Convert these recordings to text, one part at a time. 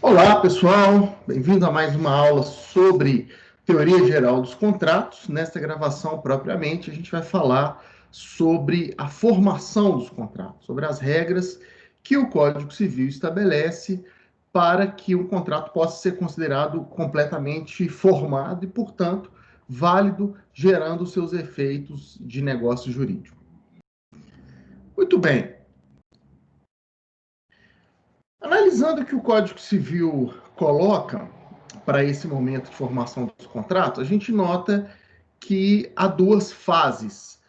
Olá, pessoal. Bem-vindo a mais uma aula sobre teoria geral dos contratos. Nesta gravação, propriamente, a gente vai falar sobre a formação dos contratos, sobre as regras que o Código Civil estabelece para que um contrato possa ser considerado completamente formado e, portanto, válido, gerando seus efeitos de negócio jurídico. Muito bem. Analisando o que o Código Civil coloca para esse momento de formação dos contratos, a gente nota que há duas fases,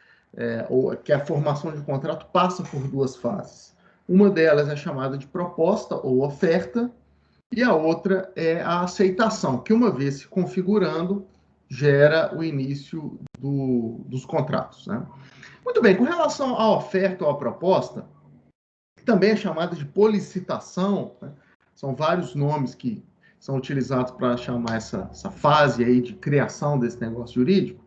ou que a formação de um contrato passa por duas fases. Uma delas é chamada de proposta ou oferta, e a outra é a aceitação, que uma vez se configurando, gera o início dos contratos, né? Muito bem, com relação à oferta ou à proposta, que também é chamada de policitação, né? São vários nomes que são utilizados para chamar essa fase aí de criação desse negócio jurídico.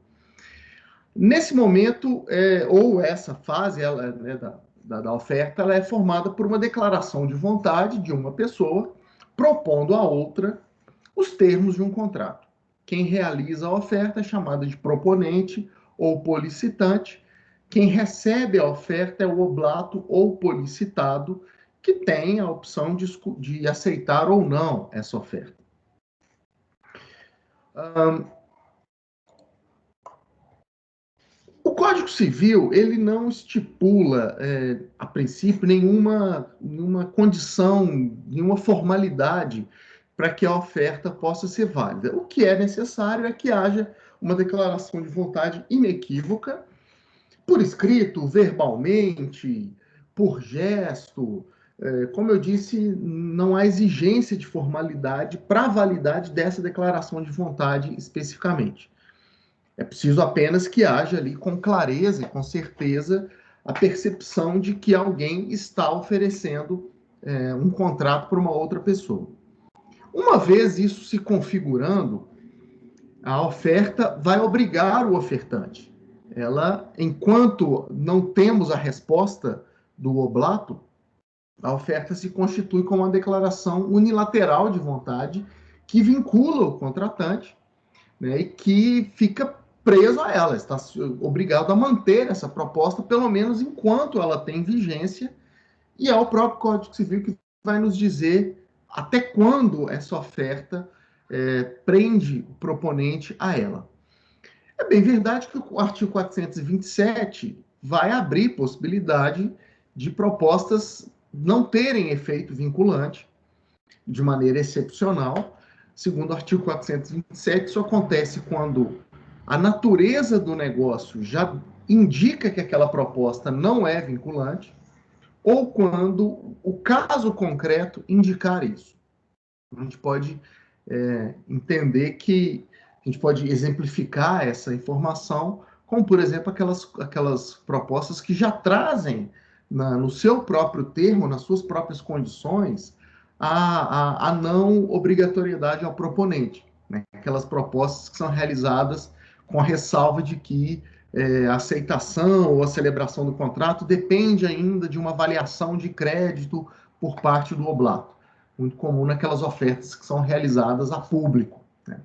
Nesse momento, ou essa fase ela, né, da oferta, ela é formada por uma declaração de vontade de uma pessoa propondo a outra os termos de um contrato. Quem realiza a oferta é chamado de proponente ou policitante. Quem recebe a oferta é o oblato ou policitado, que tem a opção de aceitar ou não essa oferta. O Código Civil, ele não estipula, a princípio, nenhuma condição, nenhuma formalidade para que a oferta possa ser válida. O que é necessário é que haja uma declaração de vontade inequívoca, por escrito, verbalmente, por gesto. Como eu disse, não há exigência de formalidade para a validade dessa declaração de vontade especificamente. É preciso apenas que haja ali com clareza e com certeza a percepção de que alguém está oferecendo um contrato para uma outra pessoa. Uma vez isso se configurando, a oferta vai obrigar o ofertante. Ela, enquanto não temos a resposta do oblato, a oferta se constitui como uma declaração unilateral de vontade que vincula o contratante, né, e que fica preso a ela, está obrigado a manter essa proposta, pelo menos enquanto ela tem vigência, e é o próprio Código Civil que vai nos dizer até quando essa oferta prende o proponente a ela. É bem verdade que o artigo 427 vai abrir possibilidade de propostas não terem efeito vinculante de maneira excepcional. Segundo o artigo 427, isso acontece quando a natureza do negócio já indica que aquela proposta não é vinculante, ou quando o caso concreto indicar isso. A gente pode entender que a gente pode exemplificar essa informação, como, por exemplo, aquelas propostas que já trazem no seu próprio termo, nas suas próprias condições, a não obrigatoriedade ao proponente, né? Aquelas propostas que são realizadas com a ressalva de que a aceitação ou a celebração do contrato depende ainda de uma avaliação de crédito por parte do oblato. Muito comum naquelas ofertas que são realizadas a público, né?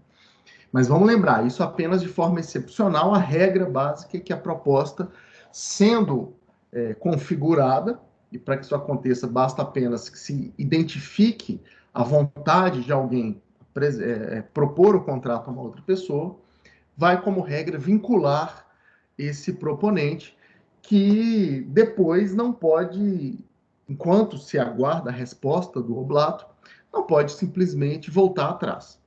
Mas vamos lembrar, isso apenas de forma excepcional, a regra básica é que a proposta, sendo configurada, e para que isso aconteça, basta apenas que se identifique a vontade de alguém propor o contrato a uma outra pessoa, vai, como regra, vincular esse proponente, que depois não pode, enquanto se aguarda a resposta do oblato, não pode simplesmente voltar atrás.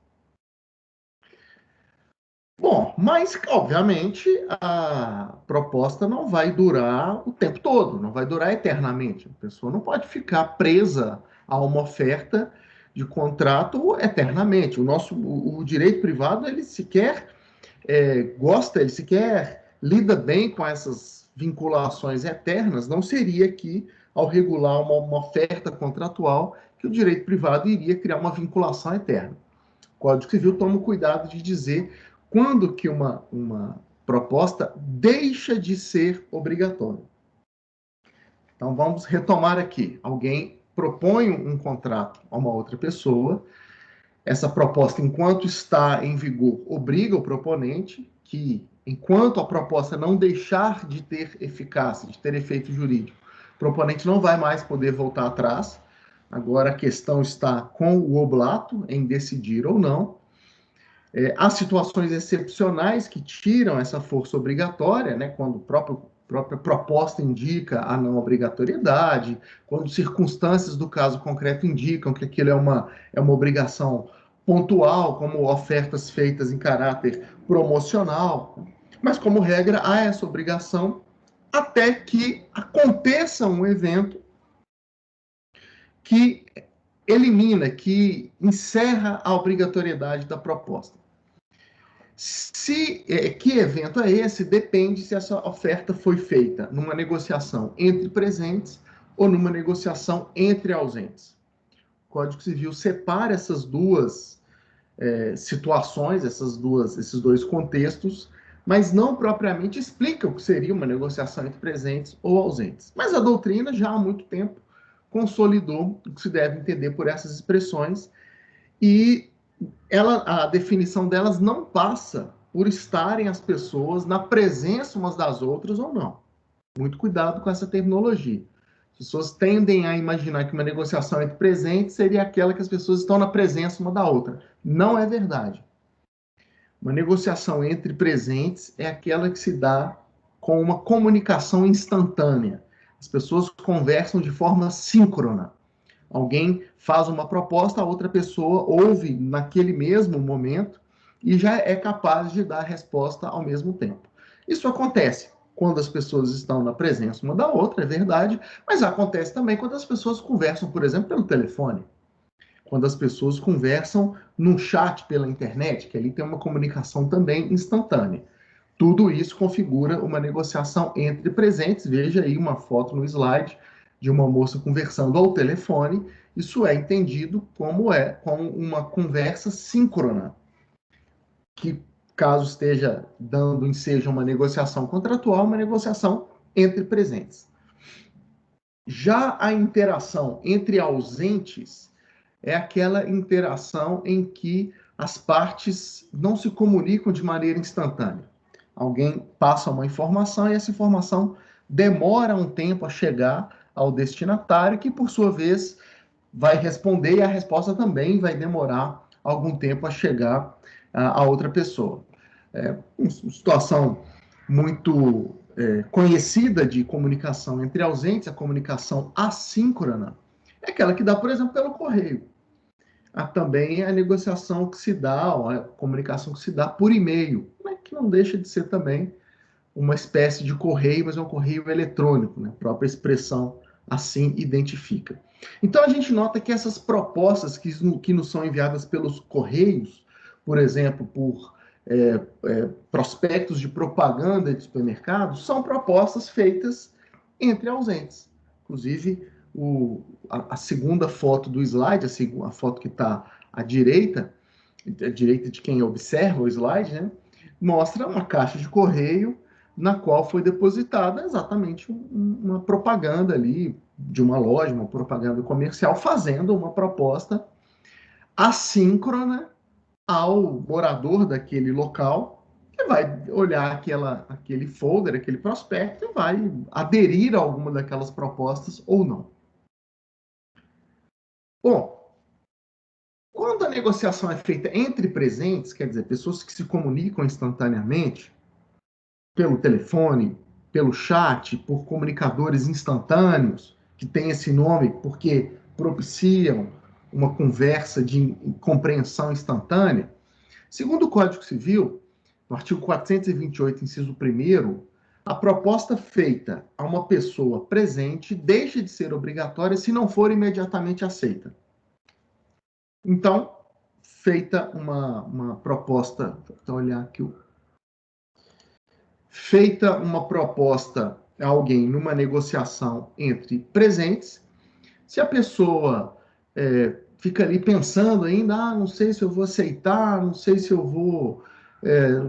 Bom, mas, obviamente, a proposta não vai durar o tempo todo, não vai durar eternamente. A pessoa não pode ficar presa a uma oferta de contrato eternamente. O direito privado, ele sequer gosta, ele sequer lida bem com essas vinculações eternas. Não seria que, ao regular uma oferta contratual, que o direito privado iria criar uma vinculação eterna. O Código Civil toma cuidado de dizer quando que uma proposta deixa de ser obrigatória. Então, vamos retomar aqui. Alguém propõe um contrato a uma outra pessoa. Essa proposta, enquanto está em vigor, obriga o proponente que, enquanto a proposta não deixar de ter eficácia, de ter efeito jurídico, o proponente não vai mais poder voltar atrás. Agora a questão está com o oblato em decidir ou não. Há situações excepcionais que tiram essa força obrigatória, né, quando a própria proposta indica a não obrigatoriedade, quando circunstâncias do caso concreto indicam que aquilo é uma obrigação pontual, como ofertas feitas em caráter promocional. Mas, como regra, há essa obrigação até que aconteça um evento que elimina, que encerra a obrigatoriedade da proposta. Que evento é esse? Depende se essa oferta foi feita numa negociação entre presentes ou numa negociação entre ausentes. O Código Civil separa essas duas situações, esses dois contextos, mas não propriamente explica o que seria uma negociação entre presentes ou ausentes. Mas a doutrina já há muito tempo consolidou o que se deve entender por essas expressões e a definição delas não passa por estarem as pessoas na presença umas das outras ou não. Muito cuidado com essa terminologia. As pessoas tendem a imaginar que uma negociação entre presentes seria aquela que as pessoas estão na presença uma da outra. Não é verdade. Uma negociação entre presentes é aquela que se dá com uma comunicação instantânea. As pessoas conversam de forma síncrona. Alguém faz uma proposta, a outra pessoa ouve naquele mesmo momento e já é capaz de dar a resposta ao mesmo tempo. Isso acontece quando as pessoas estão na presença uma da outra, é verdade, mas acontece também quando as pessoas conversam, por exemplo, pelo telefone. Quando as pessoas conversam num chat pela internet, que ali tem uma comunicação também instantânea. Tudo isso configura uma negociação entre presentes. Veja aí uma foto no slide de uma moça conversando ao telefone. Isso é entendido como uma conversa síncrona, que caso esteja dando ensejo a uma negociação contratual, uma negociação entre presentes. Já a interação entre ausentes é aquela interação em que as partes não se comunicam de maneira instantânea. Alguém passa uma informação e essa informação demora um tempo a chegar ao destinatário, que por sua vez vai responder e a resposta também vai demorar algum tempo a chegar a outra pessoa. Uma situação muito conhecida de comunicação entre ausentes, a comunicação assíncrona, é aquela que dá, por exemplo, pelo correio. Há também a negociação que se dá, ou a comunicação que se dá por e-mail, que não deixa de ser também uma espécie de correio, mas é um correio eletrônico, né? A própria expressão assim identifica. Então a gente nota que essas propostas que nos são enviadas pelos correios, por exemplo, por prospectos de propaganda de supermercados, são propostas feitas entre ausentes. Inclusive, a segunda foto do slide, a foto que está à direita de quem observa o slide, né, mostra uma caixa de correio na qual foi depositada exatamente uma propaganda ali de uma loja, uma propaganda comercial, fazendo uma proposta assíncrona ao morador daquele local, que vai olhar aquele folder, aquele prospecto, e vai aderir a alguma daquelas propostas ou não. Bom, quando a negociação é feita entre presentes, quer dizer, pessoas que se comunicam instantaneamente, pelo telefone, pelo chat, por comunicadores instantâneos, que tem esse nome porque propiciam uma conversa de compreensão instantânea. Segundo o Código Civil, no artigo 428, inciso 1º, a proposta feita a uma pessoa presente deixa de ser obrigatória se não for imediatamente aceita. Então, feita uma proposta, vou olhar aqui, feita uma proposta a alguém numa negociação entre presentes, se a pessoa fica ali pensando ainda, não sei se eu vou aceitar, não sei se eu vou,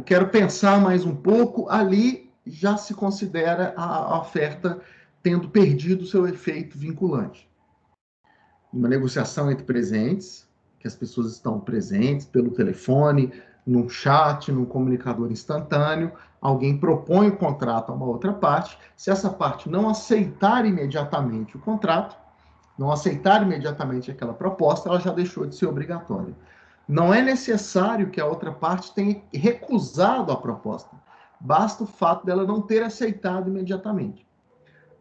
quero pensar mais um pouco, ali já se considera a oferta tendo perdido seu efeito vinculante. uma negociação entre presentes, que as pessoas estão presentes pelo telefone, num chat, num comunicador instantâneo, alguém propõe o contrato a uma outra parte, se essa parte não aceitar imediatamente o contrato, não aceitar imediatamente aquela proposta, ela já deixou de ser obrigatória. Não é necessário que a outra parte tenha recusado a proposta. Basta o fato dela não ter aceitado imediatamente.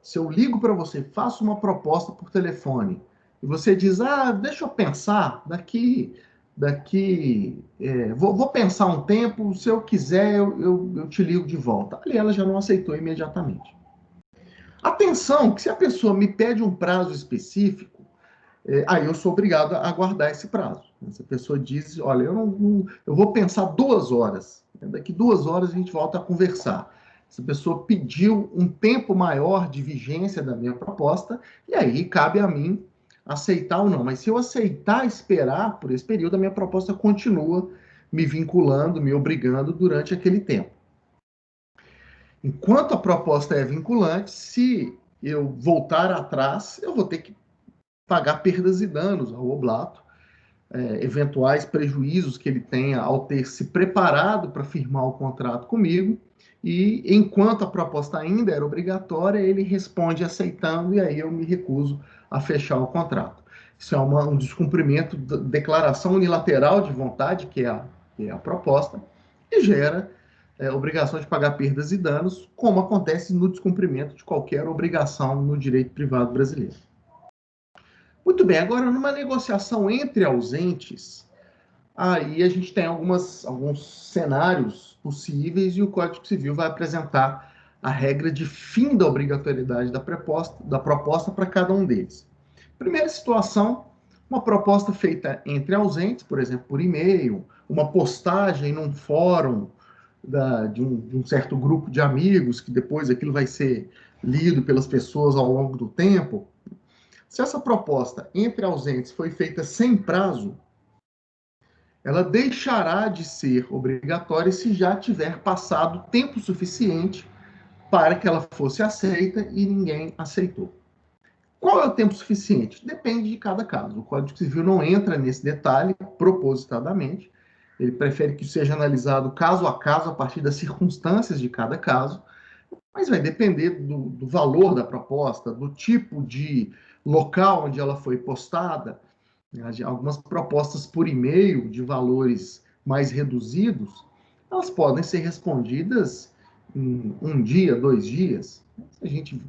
Se eu ligo para você, faço uma proposta por telefone, e você diz, deixa eu pensar, vou pensar um tempo, se eu quiser, eu te ligo de volta. Ali ela já não aceitou imediatamente. Atenção, que se a pessoa me pede um prazo específico, aí eu sou obrigado a aguardar esse prazo. Se a pessoa diz, olha, eu vou pensar 2 horas, daqui 2 horas a gente volta a conversar. Essa pessoa pediu um tempo maior de vigência da minha proposta, e aí cabe a mim aceitar ou não. Mas se eu aceitar esperar por esse período, a minha proposta continua me vinculando, me obrigando durante aquele tempo. Enquanto a proposta é vinculante, se eu voltar atrás, eu vou ter que pagar perdas e danos ao oblato, eventuais prejuízos que ele tenha ao ter se preparado para firmar o contrato comigo, e enquanto a proposta ainda era obrigatória, ele responde aceitando, e aí eu me recuso a fechar o contrato. Isso é um descumprimento da declaração unilateral de vontade, que é a proposta, e gera obrigação de pagar perdas e danos, como acontece no descumprimento de qualquer obrigação no direito privado brasileiro. Muito bem, agora numa negociação entre ausentes, aí a gente tem alguns cenários possíveis e o Código Civil vai apresentar a regra de fim da obrigatoriedade da proposta para cada um deles. Primeira situação, uma proposta feita entre ausentes, por exemplo, por e-mail, uma postagem num fórum de um certo grupo de amigos, que depois aquilo vai ser lido pelas pessoas ao longo do tempo. Se essa proposta entre ausentes foi feita sem prazo, ela deixará de ser obrigatória se já tiver passado tempo suficiente para que ela fosse aceita e ninguém aceitou. Qual é o tempo suficiente? Depende de cada caso. O Código Civil não entra nesse detalhe propositadamente. Ele prefere que seja analisado caso a caso, a partir das circunstâncias de cada caso, mas vai depender do valor da proposta, do tipo de local onde ela foi postada. Algumas propostas por e-mail de valores mais reduzidos, elas podem ser respondidas em 1 dia, 2 dias. Se a gente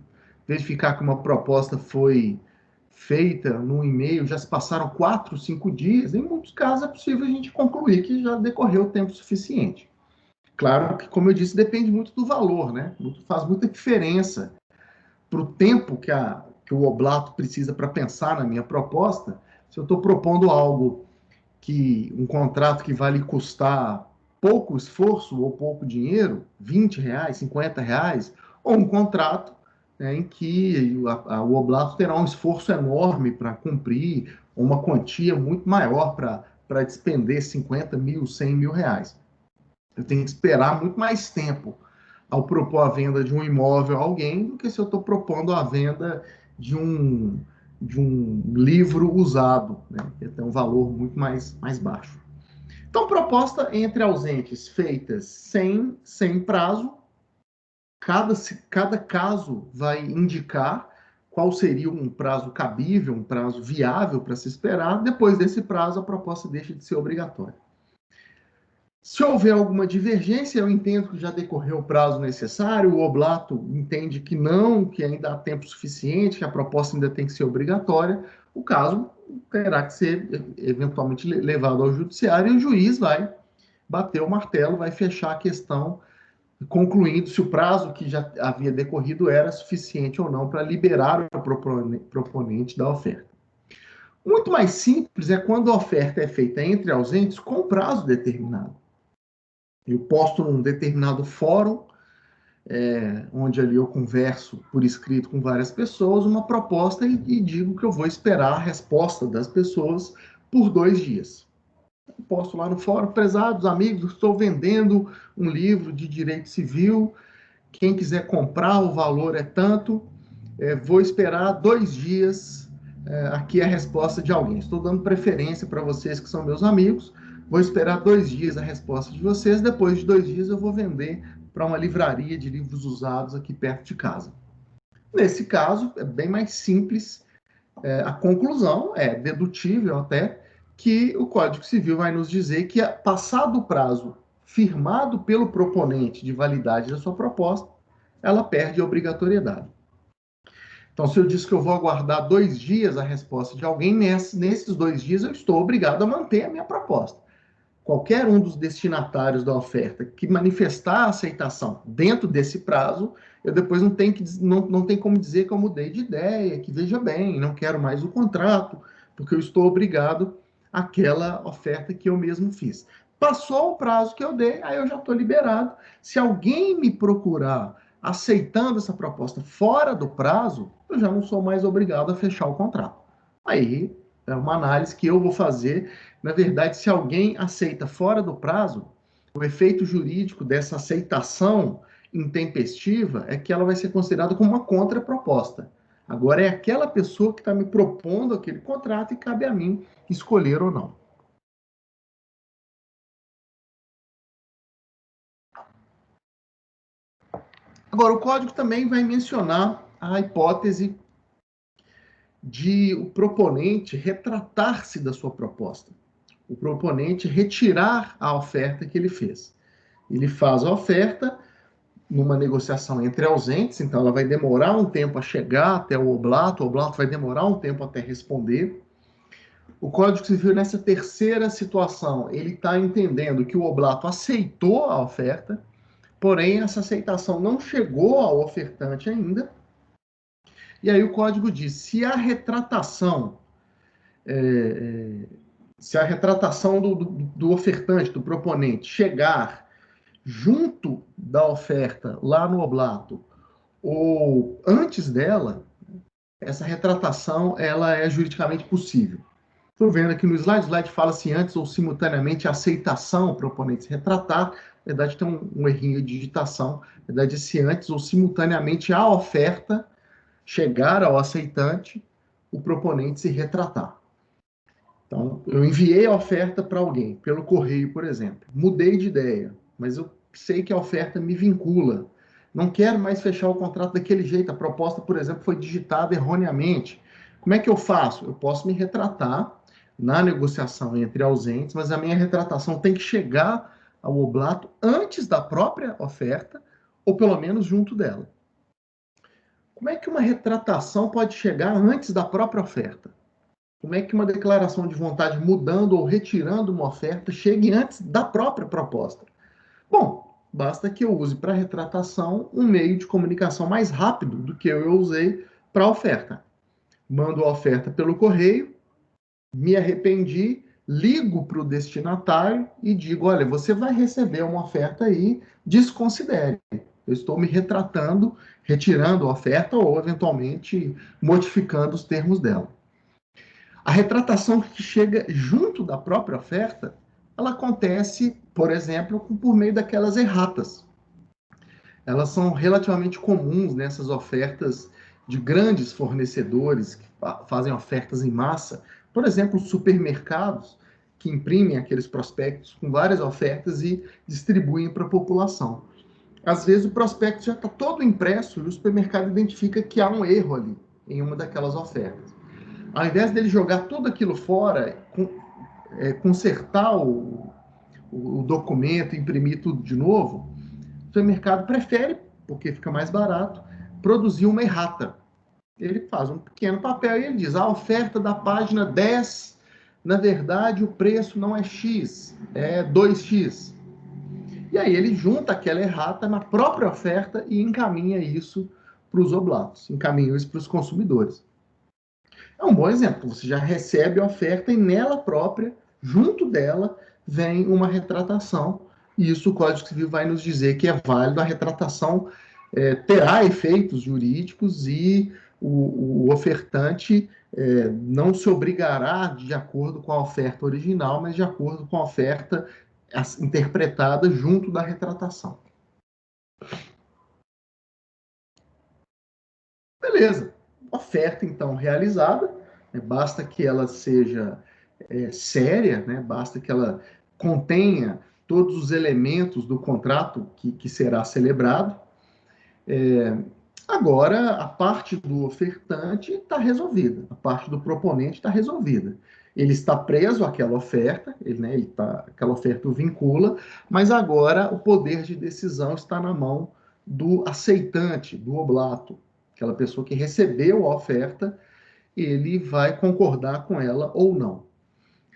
verificar que uma proposta foi feita no e-mail, já se passaram 4, 5 dias, em muitos casos é possível a gente concluir que já decorreu o tempo suficiente. Claro que, como eu disse, depende muito do valor, né? Faz muita diferença para o tempo que o oblato precisa para pensar na minha proposta. Se eu estou propondo algo um contrato que vai lhe custar pouco esforço ou pouco dinheiro, R$ 20, R$ 50, ou um contrato, né, em que o oblato terá um esforço enorme para cumprir, uma quantia muito maior para despender 50 mil, 100 mil reais. Eu tenho que esperar muito mais tempo ao propor a venda de um imóvel a alguém do que se eu estou propondo a venda de um livro usado, né, que tem um valor muito mais baixo. Então, proposta entre ausentes feitas sem prazo, cada caso vai indicar qual seria um prazo cabível, um prazo viável para se esperar. Depois desse prazo, a proposta deixa de ser obrigatória. Se houver alguma divergência, eu entendo que já decorreu o prazo necessário, o oblato entende que não, que ainda há tempo suficiente, que a proposta ainda tem que ser obrigatória, o caso terá que ser eventualmente levado ao judiciário e o juiz vai bater o martelo, vai fechar a questão, concluindo se o prazo que já havia decorrido era suficiente ou não para liberar o proponente da oferta. Muito mais simples é quando a oferta é feita entre ausentes com prazo determinado. Eu posto num determinado fórum, onde ali eu converso por escrito com várias pessoas, uma proposta e digo que eu vou esperar a resposta das pessoas por 2 dias. Eu posto lá no fórum, prezados amigos, estou vendendo um livro de direito civil, quem quiser comprar, o valor é tanto, vou esperar 2 dias aqui é a resposta de alguém. Estou dando preferência para vocês que são meus amigos. Vou esperar 2 dias a resposta de vocês. Depois de 2 dias eu vou vender para uma livraria de livros usados aqui perto de casa. Nesse caso, é bem mais simples. A conclusão é dedutível até que o Código Civil vai nos dizer que, passado o prazo firmado pelo proponente de validade da sua proposta, ela perde a obrigatoriedade. Então, se eu disse que eu vou aguardar 2 dias a resposta de alguém, nesses 2 dias eu estou obrigado a manter a minha proposta. Qualquer um dos destinatários da oferta que manifestar a aceitação dentro desse prazo, eu depois não tem como dizer que eu mudei de ideia, que veja bem, não quero mais o contrato, porque eu estou obrigado àquela oferta que eu mesmo fiz. Passou o prazo que eu dei, aí eu já estou liberado. Se alguém me procurar aceitando essa proposta fora do prazo, eu já não sou mais obrigado a fechar o contrato. Aí é uma análise que eu vou fazer. Na verdade, se alguém aceita fora do prazo, o efeito jurídico dessa aceitação intempestiva é que ela vai ser considerada como uma contraproposta. Agora é aquela pessoa que está me propondo aquele contrato e cabe a mim escolher ou não. Agora, o código também vai mencionar a hipótese de o proponente retratar-se da sua proposta. O proponente retirar a oferta que ele fez. Ele faz a oferta numa negociação entre ausentes, então ela vai demorar um tempo a chegar até o oblato vai demorar um tempo até responder. O Código Civil, nessa terceira situação, ele está entendendo que o oblato aceitou a oferta, porém essa aceitação não chegou ao ofertante ainda. E aí o código diz: se a retratação do ofertante, do proponente, chegar junto da oferta lá no oblato ou antes dela, essa retratação ela é juridicamente possível. Estou vendo aqui no slide, o slide fala se antes ou simultaneamente a aceitação para o oponente se retratar. Na verdade, tem um errinho de digitação. Na verdade, se antes ou simultaneamente a oferta chegar ao aceitante, o proponente se retratar. Então, eu enviei a oferta para alguém, pelo correio, por exemplo. Mudei de ideia, mas eu sei que a oferta me vincula. Não quero mais fechar o contrato daquele jeito. A proposta, por exemplo, foi digitada erroneamente. Como é que eu faço? Eu posso me retratar na negociação entre ausentes, mas a minha retratação tem que chegar ao oblato antes da própria oferta, ou pelo menos junto dela. Como é que uma retratação pode chegar antes da própria oferta? Como é que uma declaração de vontade mudando ou retirando uma oferta chegue antes da própria proposta? Bom, basta que eu use para retratação um meio de comunicação mais rápido do que eu usei para a oferta. Mando a oferta pelo correio, me arrependi, ligo para o destinatário e digo: olha, você vai receber uma oferta aí, desconsidere. Eu estou me retratando, retirando a oferta ou, eventualmente, modificando os termos dela. A retratação que chega junto da própria oferta, ela acontece, por exemplo, por meio daquelas erratas. Elas são relativamente comuns nessas ofertas de grandes fornecedores que fazem ofertas em massa. Por exemplo, supermercados que imprimem aqueles prospectos com várias ofertas e distribuem para a população. Às vezes o prospecto já está todo impresso e o supermercado identifica que há um erro ali em uma daquelas ofertas. Ao invés dele jogar tudo aquilo fora, consertar o documento, imprimir tudo de novo, o supermercado prefere, porque fica mais barato, produzir uma errata. Ele faz um pequeno papel e ele diz: a oferta da página 10, na verdade, o preço não é X, é 2X. E aí ele junta aquela errata na própria oferta e encaminha isso para os oblatos, encaminha isso para os consumidores. É um bom exemplo. Você já recebe a oferta e nela própria, junto dela, vem uma retratação. E isso o Código Civil vai nos dizer que é válido. A retratação terá efeitos jurídicos e o ofertante não se obrigará de acordo com a oferta original, mas de acordo com a oferta interpretada junto da retratação. Beleza. Oferta, então, realizada. né? Basta que ela seja séria, né? Basta que ela contenha todos os elementos do contrato que será celebrado. Agora, a parte do ofertante está resolvida, a parte do proponente está resolvida. Ele está preso àquela oferta, aquela oferta o vincula, mas agora o poder de decisão está na mão do aceitante, do oblato, aquela pessoa que recebeu a oferta, ele vai concordar com ela ou não.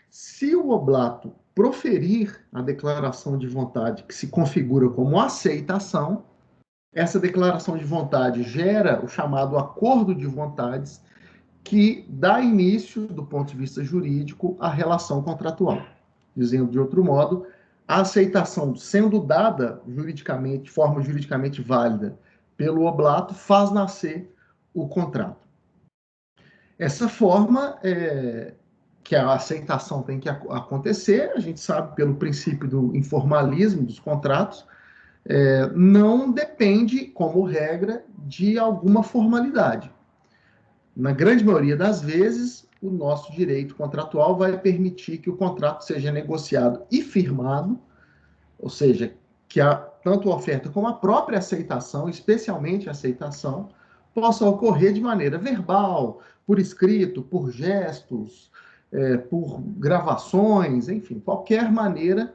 Se o oblato proferir a declaração de vontade que se configura como aceitação, essa declaração de vontade gera o chamado acordo de vontades, que dá início, do ponto de vista jurídico, à relação contratual. Dizendo de outro modo, a aceitação sendo dada juridicamente, de forma juridicamente válida pelo oblato, faz nascer o contrato. Essa forma que a aceitação tem que acontecer, a gente sabe pelo princípio do informalismo dos contratos, não depende, como regra, de alguma formalidade. Na grande maioria das vezes, o nosso direito contratual vai permitir que o contrato seja negociado e firmado, ou seja, que tanto a oferta como a própria aceitação, especialmente a aceitação, possa ocorrer de maneira verbal, por escrito, por gestos, por gravações, enfim, qualquer maneira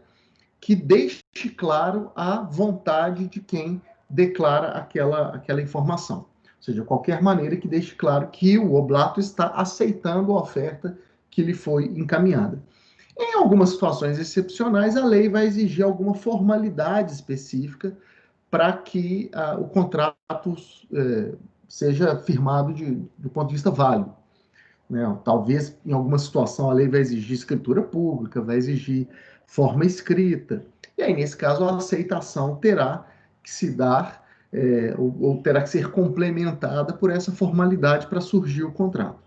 que deixe claro a vontade de quem declara aquela informação. Ou seja, qualquer maneira que deixe claro que o oblato está aceitando a oferta que lhe foi encaminhada. Em algumas situações excepcionais, a lei vai exigir alguma formalidade específica para que o contrato seja firmado do ponto de vista válido. Né? Talvez, em alguma situação, a lei vai exigir escritura pública, vai exigir forma escrita. E aí, nesse caso, a aceitação terá que se dar, ou terá que ser complementada por essa formalidade para surgir o contrato.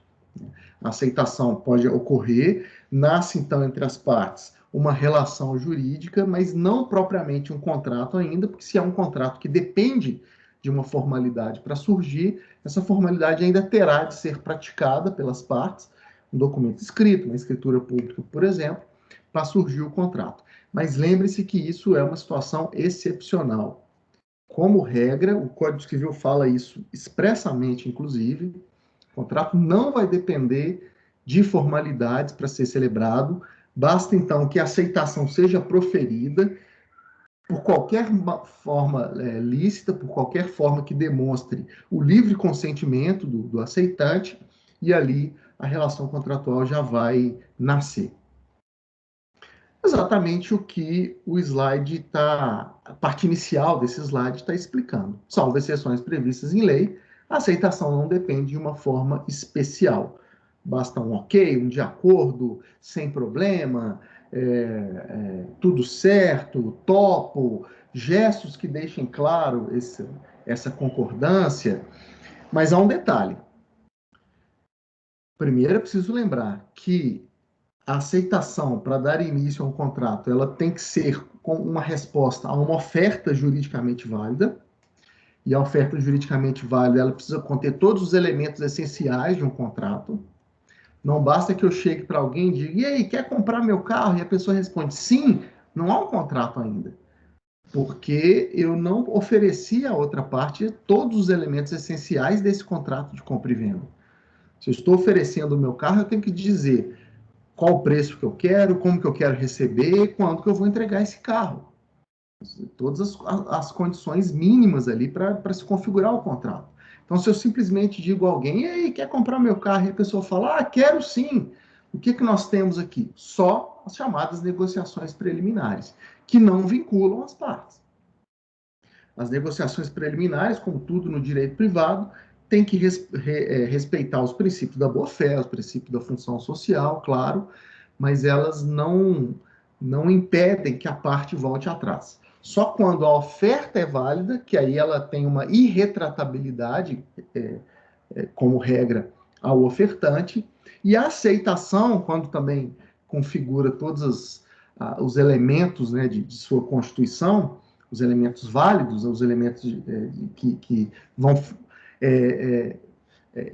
A aceitação pode ocorrer, nasce, então, entre as partes uma relação jurídica, mas não propriamente um contrato ainda, porque se é um contrato que depende de uma formalidade para surgir, essa formalidade ainda terá de ser praticada pelas partes, um documento escrito, uma escritura pública, por exemplo, para surgir o contrato. Mas lembre-se que isso é uma situação excepcional. Como regra, o Código Civil fala isso expressamente, inclusive, o contrato não vai depender de formalidades para ser celebrado, basta então que a aceitação seja proferida por qualquer forma lícita, por qualquer forma que demonstre o livre consentimento do aceitante, e ali a relação contratual já vai nascer. Exatamente o que o slide a parte inicial desse slide está explicando. Salvo exceções previstas em lei, a aceitação não depende de uma forma especial. Basta um ok, um de acordo, sem problema, tudo certo, topo, gestos que deixem claro essa concordância. Mas há um detalhe. Primeiro, é preciso lembrar que a aceitação para dar início a um contrato, ela tem que ser com uma resposta a uma oferta juridicamente válida, e a oferta juridicamente válida, ela precisa conter todos os elementos essenciais de um contrato. Não basta que eu chegue para alguém e diga, e aí, quer comprar meu carro? E a pessoa responde, sim, não há um contrato ainda, porque eu não ofereci à outra parte todos os elementos essenciais desse contrato de compra e venda. Se eu estou oferecendo o meu carro, eu tenho que dizer qual o preço que eu quero, como que eu quero receber, quando que eu vou entregar esse carro. Todas as condições mínimas ali para se configurar o contrato. Então, se eu simplesmente digo a alguém, e aí, quer comprar meu carro? E a pessoa fala, quero sim. O que nós temos aqui? Só as chamadas negociações preliminares, que não vinculam as partes. As negociações preliminares, como tudo no direito privado, tem que respeitar os princípios da boa-fé, os princípios da função social, claro, mas elas não impedem que a parte volte atrás. Só quando a oferta é válida, que aí ela tem uma irretratabilidade, como regra, ao ofertante, e a aceitação, quando também configura todos os elementos, né, de sua constituição, os elementos válidos, os elementos que vão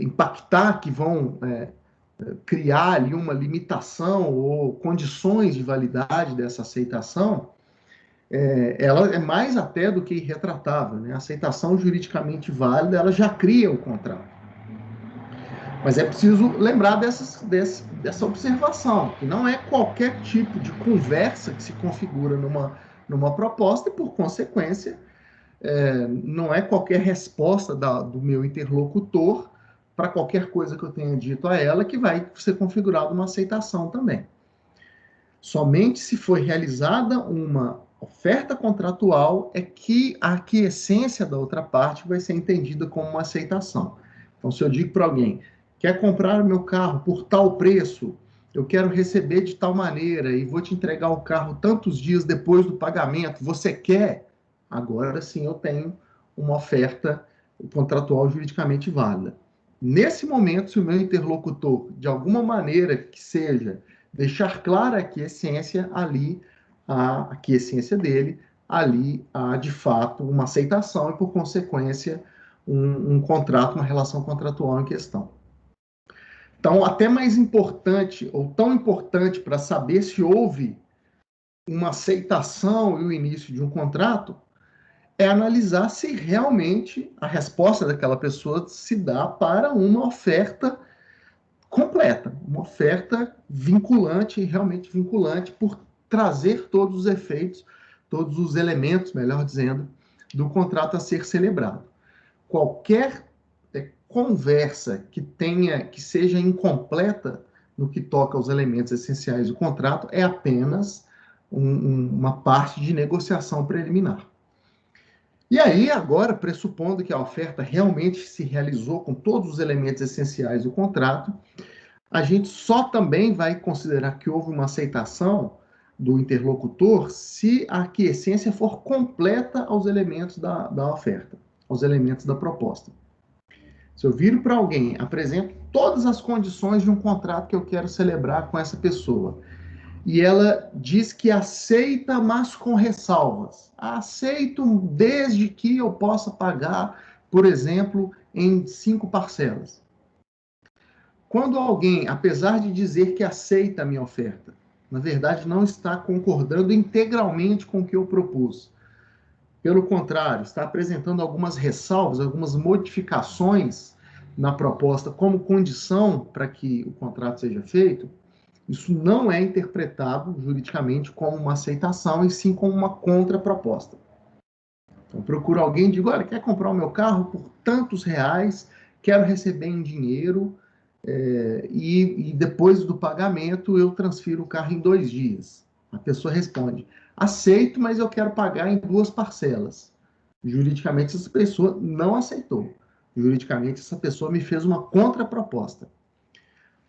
impactar, que vão criar ali uma limitação ou condições de validade dessa aceitação, ela é mais até do que irretratável, né? A aceitação juridicamente válida, ela já cria o contrato. Mas é preciso lembrar dessa observação, que não é qualquer tipo de conversa que se configura numa proposta e, por consequência, não é qualquer resposta do meu interlocutor para qualquer coisa que eu tenha dito a ela que vai ser configurada uma aceitação também. Somente se for realizada uma oferta contratual é que a aquiescência da outra parte vai ser entendida como uma aceitação. Então, se eu digo para alguém, quer comprar o meu carro por tal preço, eu quero receber de tal maneira e vou te entregar o carro tantos dias depois do pagamento, você quer? Agora sim eu tenho uma oferta contratual juridicamente válida. Nesse momento, se o meu interlocutor, de alguma maneira que seja, deixar clara a aquiescência, ali, a aquiescência dele, ali há, de fato, uma aceitação e, por consequência, um contrato, uma relação contratual em questão. Então, até mais importante, ou tão importante para saber se houve uma aceitação e o início de um contrato, é analisar se realmente a resposta daquela pessoa se dá para uma oferta completa, uma oferta vinculante, realmente vinculante, por trazer todos os efeitos, todos os elementos, melhor dizendo, do contrato a ser celebrado. Qualquer conversa que seja incompleta no que toca aos elementos essenciais do contrato é apenas uma parte de negociação preliminar. E aí, agora, pressupondo que a oferta realmente se realizou com todos os elementos essenciais do contrato, a gente só também vai considerar que houve uma aceitação do interlocutor se a aquiescência for completa aos elementos da oferta, aos elementos da proposta. Se eu viro para alguém, apresento todas as condições de um contrato que eu quero celebrar com essa pessoa, e ela diz que aceita, mas com ressalvas. Aceito desde que eu possa pagar, por exemplo, em 5 parcelas. Quando alguém, apesar de dizer que aceita a minha oferta, na verdade não está concordando integralmente com o que eu propus, pelo contrário, está apresentando algumas ressalvas, algumas modificações na proposta como condição para que o contrato seja feito, isso não é interpretado juridicamente como uma aceitação, e sim como uma contraproposta. Então, procuro alguém e digo, olha, quer comprar o meu carro por tantos reais, quero receber em dinheiro, e depois do pagamento eu transfiro o carro em 2 dias. A pessoa responde, aceito, mas eu quero pagar em 2 parcelas. Juridicamente, essa pessoa não aceitou. Juridicamente, essa pessoa me fez uma contraproposta.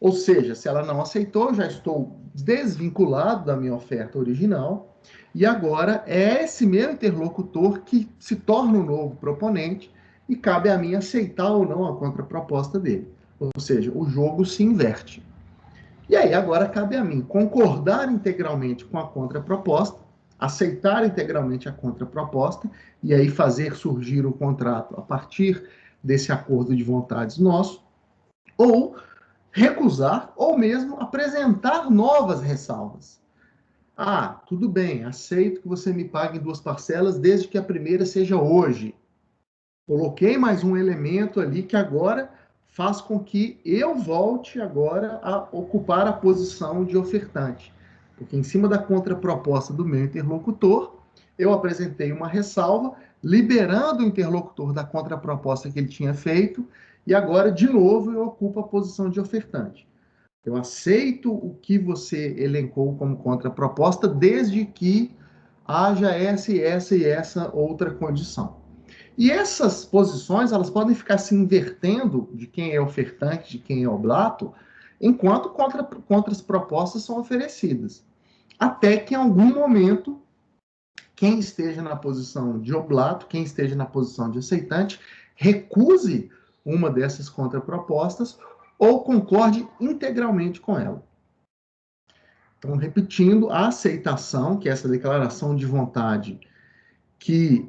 Ou seja, se ela não aceitou, já estou desvinculado da minha oferta original, e agora é esse meu interlocutor que se torna o novo proponente, e cabe a mim aceitar ou não a contraproposta dele. Ou seja, o jogo se inverte. E aí agora cabe a mim concordar integralmente com a contraproposta, aceitar integralmente a contraproposta, e aí fazer surgir o contrato a partir desse acordo de vontades nosso, ou recusar, ou mesmo apresentar novas ressalvas. Ah, tudo bem, aceito que você me pague em 2 parcelas, desde que a primeira seja hoje. Coloquei mais um elemento ali que agora faz com que eu volte agora a ocupar a posição de ofertante. Porque em cima da contraproposta do meu interlocutor, eu apresentei uma ressalva, liberando o interlocutor da contraproposta que ele tinha feito, e agora, de novo, eu ocupo a posição de ofertante. Eu aceito o que você elencou como contraproposta, desde que haja essa e essa e essa outra condição. E essas posições, elas podem ficar se invertendo de quem é ofertante, de quem é oblato, enquanto contras propostas são oferecidas. Até que em algum momento, quem esteja na posição de oblato, quem esteja na posição de aceitante, recuse uma dessas contrapropostas ou concorde integralmente com ela. Então, repetindo, a aceitação, que é essa declaração de vontade que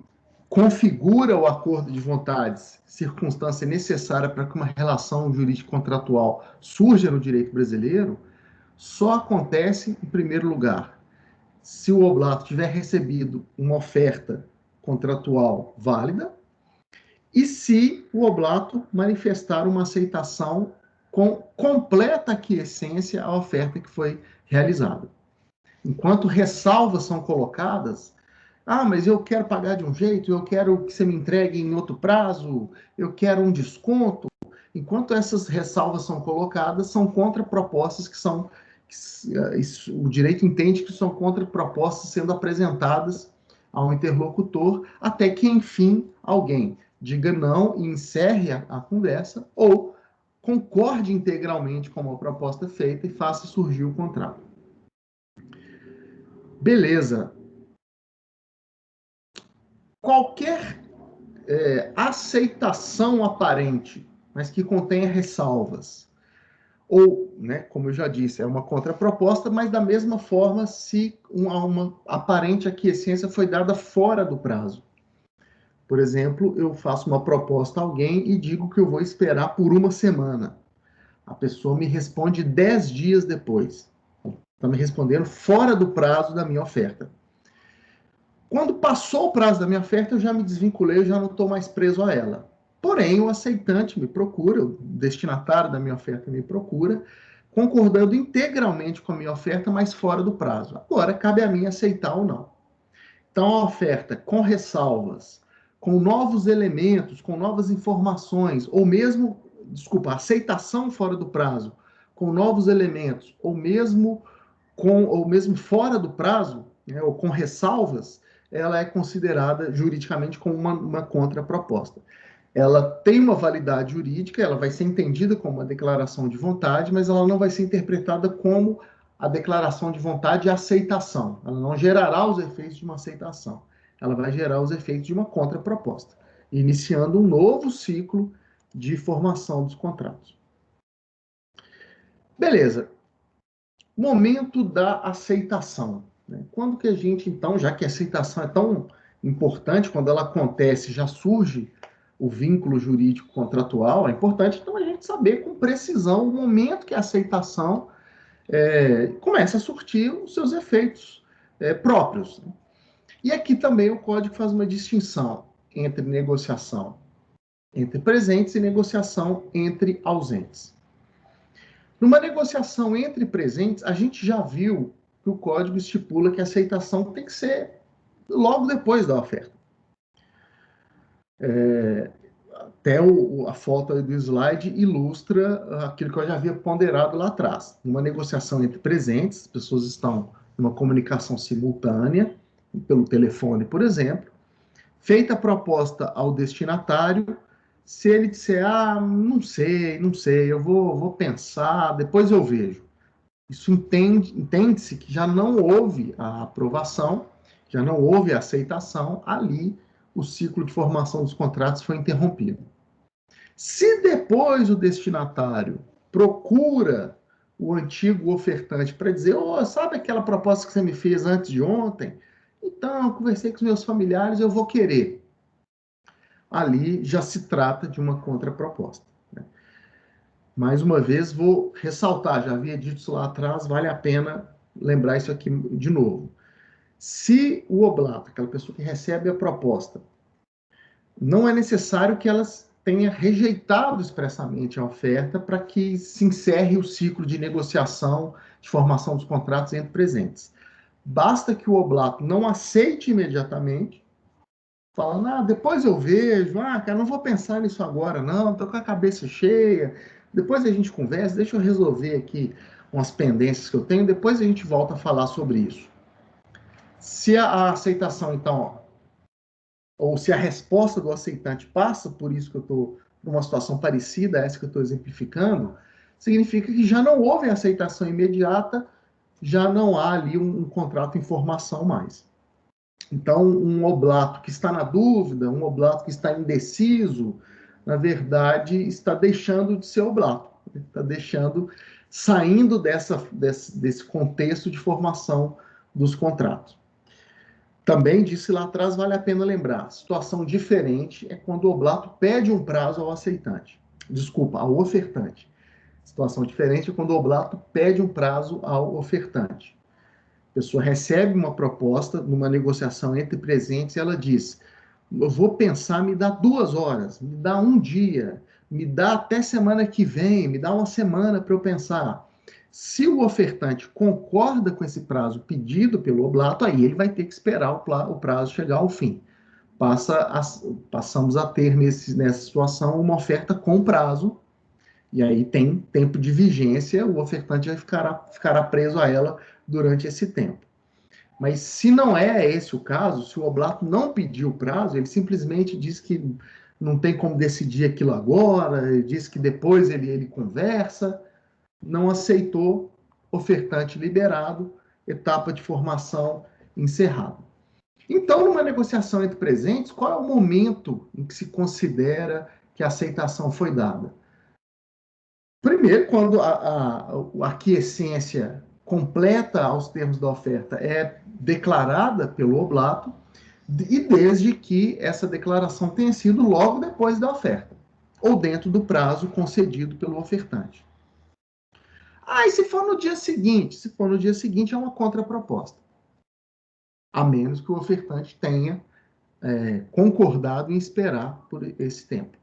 configura o acordo de vontades, circunstância necessária para que uma relação jurídico-contratual surja no direito brasileiro, só acontece, em primeiro lugar, se o oblato tiver recebido uma oferta contratual válida e se o oblato manifestar uma aceitação com completa aquiescência à oferta que foi realizada. Enquanto ressalvas são colocadas, mas eu quero pagar de um jeito, eu quero que você me entregue em outro prazo, eu quero um desconto. Enquanto essas ressalvas são colocadas, são contrapropostas o direito entende que são contrapropostas sendo apresentadas ao interlocutor, até que, enfim, alguém diga não e encerre a conversa, ou concorde integralmente com a proposta feita e faça surgir o contrato. Beleza. Qualquer aceitação aparente, mas que contenha ressalvas, ou, né, como eu já disse, é uma contraproposta, mas da mesma forma se uma aparente aquiescência foi dada fora do prazo. Por exemplo, eu faço uma proposta a alguém e digo que eu vou esperar por uma semana. A pessoa me responde 10 dias depois. Está me respondendo fora do prazo da minha oferta. Quando passou o prazo da minha oferta, eu já me desvinculei, eu já não estou mais preso a ela. Porém, o aceitante me procura, o destinatário da minha oferta me procura, concordando integralmente com a minha oferta, mas fora do prazo. Agora, cabe a mim aceitar ou não. Então, a oferta com ressalvas, com novos elementos, com novas informações, ou mesmo, a aceitação fora do prazo, com novos elementos, ou mesmo fora do prazo, né, ou com ressalvas, ela é considerada juridicamente como uma contraproposta. Ela tem uma validade jurídica, ela vai ser entendida como uma declaração de vontade, mas ela não vai ser interpretada como a declaração de vontade e aceitação. Ela não gerará os efeitos de uma aceitação. Ela vai gerar os efeitos de uma contraproposta, iniciando um novo ciclo de formação dos contratos. Beleza. Momento da aceitação. Quando que a gente, então, já que a aceitação é tão importante, quando ela acontece, já surge o vínculo jurídico contratual, é importante, então, a gente saber com precisão o momento que a aceitação começa a surtir os seus efeitos próprios. E aqui também o Código faz uma distinção entre negociação entre presentes e negociação entre ausentes. Numa negociação entre presentes, a gente já viu que o código estipula que a aceitação tem que ser logo depois da oferta. Até a foto do slide ilustra aquilo que eu já havia ponderado lá atrás. Numa negociação entre presentes, as pessoas estão numa comunicação simultânea, pelo telefone, por exemplo, feita a proposta ao destinatário, se ele disser, não sei, eu vou pensar, depois eu vejo. Isso entende-se que já não houve a aprovação, já não houve a aceitação, ali o ciclo de formação dos contratos foi interrompido. Se depois o destinatário procura o antigo ofertante para dizer, sabe aquela proposta que você me fez antes de ontem? Então, eu conversei com os meus familiares, eu vou querer. Ali já se trata de uma contraproposta. Mais uma vez, vou ressaltar, já havia dito isso lá atrás, vale a pena lembrar isso aqui de novo. Se o oblato, aquela pessoa que recebe a proposta, não é necessário que ela tenha rejeitado expressamente a oferta para que se encerre o ciclo de negociação, de formação dos contratos entre presentes. Basta que o oblato não aceite imediatamente, falando, depois eu vejo, cara, não vou pensar nisso agora, não, estou com a cabeça cheia, depois a gente conversa, deixa eu resolver aqui umas pendências que eu tenho, depois a gente volta a falar sobre isso. Se a aceitação, então, ou se a resposta do aceitante passa por isso que eu estou, por uma situação parecida a essa que eu estou exemplificando, significa que já não houve aceitação imediata, já não há ali um contrato em formação mais. Então, um oblato que está na dúvida, um oblato que está indeciso, na verdade, está deixando de ser oblato. Está saindo desse contexto de formação dos contratos. Também disse lá atrás, vale a pena lembrar, situação diferente é quando o oblato pede um prazo ao aceitante. Desculpa, ao ofertante. Situação diferente é quando o oblato pede um prazo ao ofertante. A pessoa recebe uma proposta numa negociação entre presentes e ela diz: eu vou pensar, me dá 2 horas, me dá um dia, me dá até semana que vem, me dá uma semana para eu pensar. Se o ofertante concorda com esse prazo pedido pelo oblato, aí ele vai ter que esperar o prazo chegar ao fim. Passamos a ter nessa situação uma oferta com prazo, e aí tem tempo de vigência, o ofertante ficará preso a ela durante esse tempo. Mas se não é esse o caso, se o oblato não pediu o prazo, ele simplesmente diz que não tem como decidir aquilo agora, ele diz que depois ele conversa, não aceitou, ofertante liberado, etapa de formação encerrada. Então, numa negociação entre presentes, qual é o momento em que se considera que a aceitação foi dada? Primeiro, quando a aquiescência completa aos termos da oferta é declarada pelo oblato, e desde que essa declaração tenha sido logo depois da oferta, ou dentro do prazo concedido pelo ofertante. E se for no dia seguinte? Se for no dia seguinte, é uma contraproposta. A menos que o ofertante tenha concordado em esperar por esse tempo.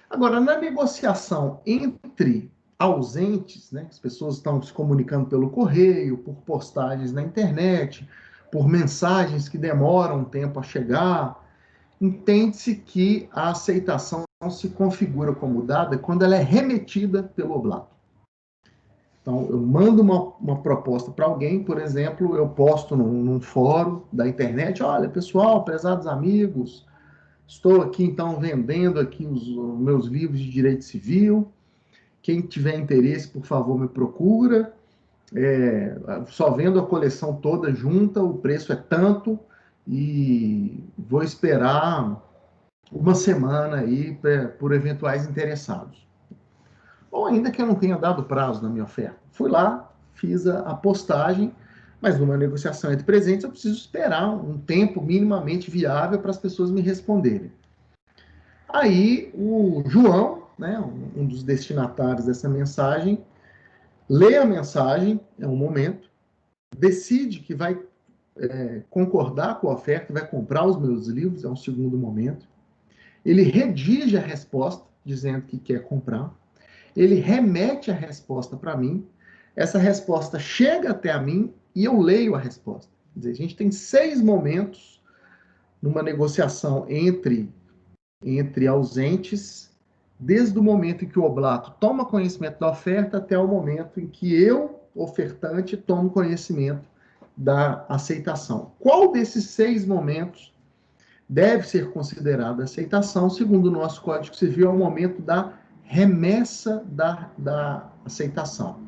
Agora, na negociação entre ausentes, né, as pessoas estão se comunicando pelo correio, por postagens na internet, por mensagens que demoram um tempo a chegar, entende-se que a aceitação se configura como dada quando ela é remetida pelo oblato. Então, eu mando uma proposta para alguém, por exemplo, eu posto num fórum da internet: olha, pessoal, prezados amigos, estou aqui, então, vendendo aqui os meus livros de direito civil. Quem tiver interesse, por favor, me procura. Só vendo a coleção toda junta, o preço é tanto, e vou esperar uma semana aí por eventuais interessados. Ou ainda que eu não tenha dado prazo na minha oferta. Fui lá, fiz a postagem, mas numa negociação entre presentes eu preciso esperar um tempo minimamente viável para as pessoas me responderem. Aí o João, né, um dos destinatários dessa mensagem, lê a mensagem, é um momento, decide que vai concordar com a oferta, vai comprar os meus livros, é um segundo momento. Ele redige a resposta, dizendo que quer comprar. Ele remete a resposta para mim. Essa resposta chega até a mim e eu leio a resposta. Quer dizer, a gente tem 6 momentos numa negociação entre ausentes, desde o momento em que o oblato toma conhecimento da oferta até o momento em que eu, ofertante, tomo conhecimento da aceitação. Qual desses 6 momentos deve ser considerado aceitação? Segundo o nosso Código Civil, é o momento da remessa da aceitação.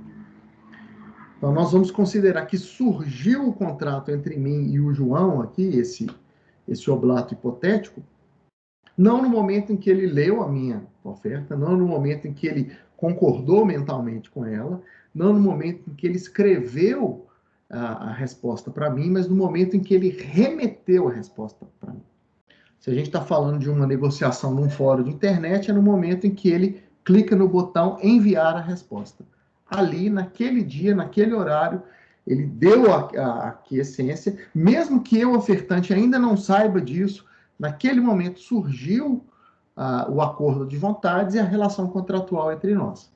Então, nós vamos considerar que surgiu o contrato entre mim e o João aqui, esse oblato hipotético, não no momento em que ele leu a minha oferta, não no momento em que ele concordou mentalmente com ela, não no momento em que ele escreveu a resposta para mim, mas no momento em que ele remeteu a resposta para mim. Se a gente está falando de uma negociação num fórum de internet, é no momento em que ele clica no botão enviar a resposta. Ali, naquele dia, naquele horário, ele deu a aquiescência, mesmo que eu, ofertante, ainda não saiba disso, naquele momento surgiu o acordo de vontades e a relação contratual entre nós.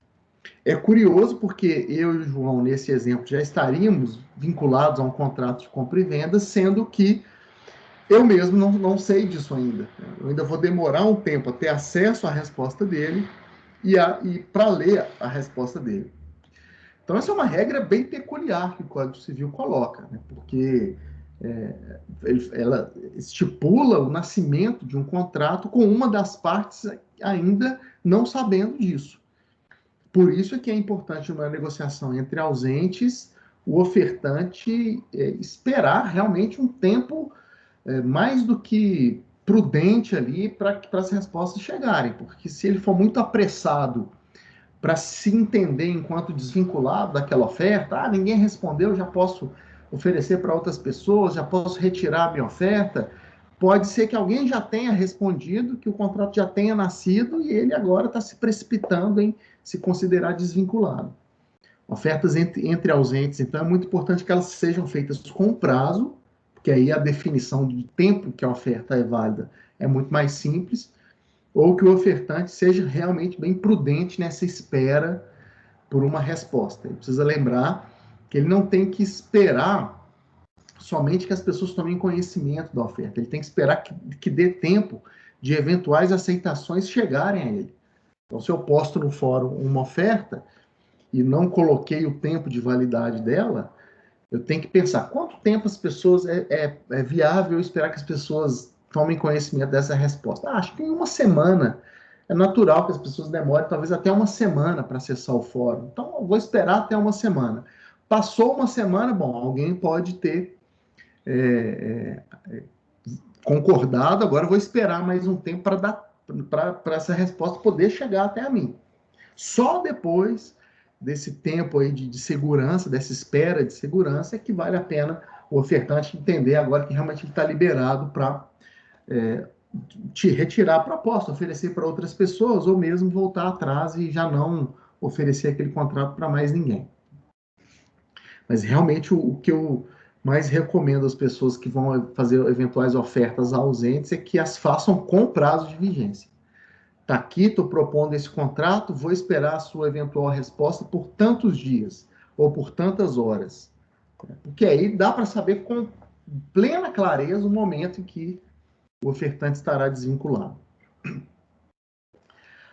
É curioso porque eu e o João, nesse exemplo, já estaríamos vinculados a um contrato de compra e venda, sendo que eu mesmo não sei disso ainda. Eu ainda vou demorar um tempo a ter acesso à resposta dele e para ler a resposta dele. Então, essa é uma regra bem peculiar que o Código Civil coloca, né? Porque ela estipula o nascimento de um contrato com uma das partes ainda não sabendo disso. Por isso é que é importante, numa negociação entre ausentes, o ofertante esperar realmente um tempo mais do que prudente ali para as respostas chegarem, porque se ele for muito apressado para se entender enquanto desvinculado daquela oferta, ninguém respondeu, já posso oferecer para outras pessoas, já posso retirar a minha oferta. Pode ser que alguém já tenha respondido, que o contrato já tenha nascido e ele agora está se precipitando em se considerar desvinculado. Ofertas entre ausentes, então é muito importante que elas sejam feitas com prazo, porque aí a definição do tempo que a oferta é válida é muito mais simples, ou que o ofertante seja realmente bem prudente nessa espera por uma resposta. Ele precisa lembrar que ele não tem que esperar somente que as pessoas tomem conhecimento da oferta, ele tem que esperar que dê tempo de eventuais aceitações chegarem a ele. Então, se eu posto no fórum uma oferta e não coloquei o tempo de validade dela, eu tenho que pensar quanto tempo as pessoas é viável esperar que as pessoas tomem conhecimento dessa resposta. Acho que em uma semana. É natural que as pessoas demorem talvez até uma semana para acessar o fórum. Então, eu vou esperar até uma semana. Passou uma semana, bom, alguém pode ter concordado, agora eu vou esperar mais um tempo para essa resposta poder chegar até a mim. Só depois desse tempo aí de segurança, dessa espera de segurança, é que vale a pena o ofertante entender agora que realmente ele está liberado para te retirar a proposta, oferecer para outras pessoas, ou mesmo voltar atrás e já não oferecer aquele contrato para mais ninguém. Mas realmente o que eu mais recomendo às pessoas que vão fazer eventuais ofertas ausentes é que as façam com prazo de vigência. Está aqui, estou propondo esse contrato, vou esperar a sua eventual resposta por tantos dias ou por tantas horas. Porque aí dá para saber com plena clareza o momento em que o ofertante estará desvinculado.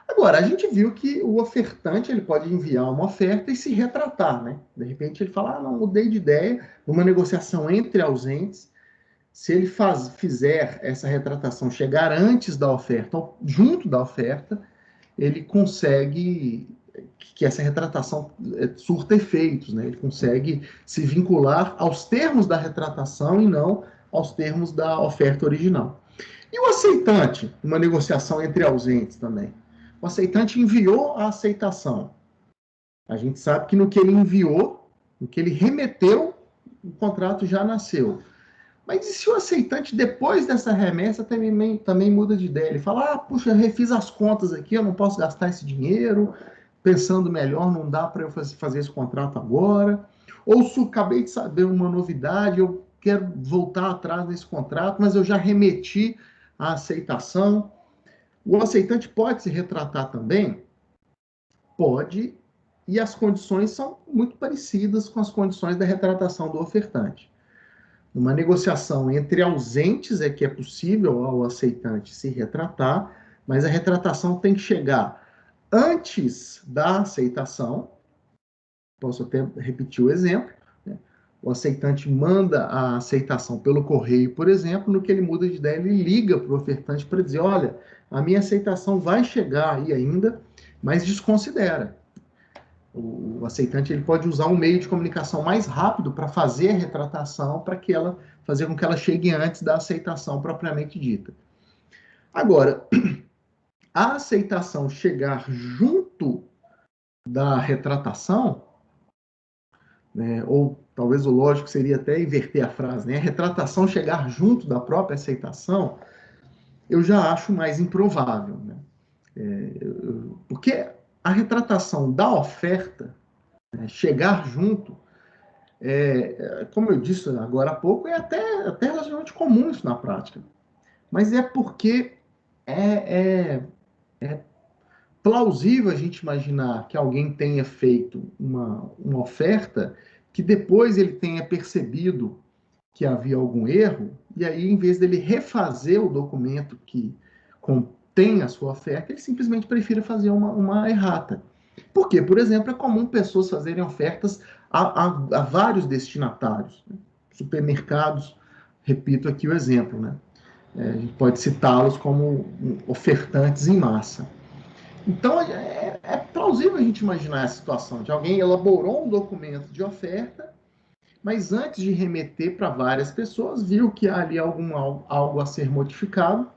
Agora, a gente viu que o ofertante ele pode enviar uma oferta e se retratar, né? De repente ele fala, não, mudei de ideia, numa negociação entre ausentes, se ele fizer essa retratação chegar antes da oferta ou junto da oferta, ele consegue que essa retratação surta efeitos, né? Ele consegue se vincular aos termos da retratação e não aos termos da oferta original. E o aceitante, uma negociação entre ausentes também. O aceitante enviou a aceitação. A gente sabe que no que ele enviou, no que ele remeteu, o contrato já nasceu. Mas e se o aceitante, depois dessa remessa, também muda de ideia? Ele fala, puxa, eu refiz as contas aqui, eu não posso gastar esse dinheiro, pensando melhor, não dá para eu fazer esse contrato agora. Ou se acabei de saber uma novidade, eu quero voltar atrás desse contrato, mas eu já remeti a aceitação. O aceitante pode se retratar também? Pode, e as condições são muito parecidas com as condições da retratação do ofertante. Uma negociação entre ausentes é que é possível ao aceitante se retratar, mas a retratação tem que chegar antes da aceitação. Posso até repetir o exemplo. Né? O aceitante manda a aceitação pelo correio, por exemplo, no que ele muda de ideia, ele liga para o ofertante para dizer, olha, a minha aceitação vai chegar aí ainda, mas desconsidera. O aceitante ele pode usar um meio de comunicação mais rápido para fazer a retratação, para que ela fazer com que ela chegue antes da aceitação propriamente dita. Agora, a aceitação chegar junto da retratação, né, ou talvez o lógico seria até inverter a frase, né? A retratação chegar junto da própria aceitação, eu já acho mais improvável, né? Porque a retratação da oferta, né, chegar junto, como eu disse agora há pouco, é até relativamente comum isso na prática. Mas é porque é plausível a gente imaginar que alguém tenha feito uma oferta que depois ele tenha percebido que havia algum erro, e aí, em vez dele refazer o documento que contém a sua oferta, ele simplesmente prefira fazer uma errata. Por quê? Por exemplo, é comum pessoas fazerem ofertas a vários destinatários. Né? Supermercados, repito aqui o exemplo, né? A gente pode citá-los como ofertantes em massa. Então, é plausível a gente imaginar a situação de alguém elaborou um documento de oferta, mas antes de remeter para várias pessoas, viu que há ali algo a ser modificado,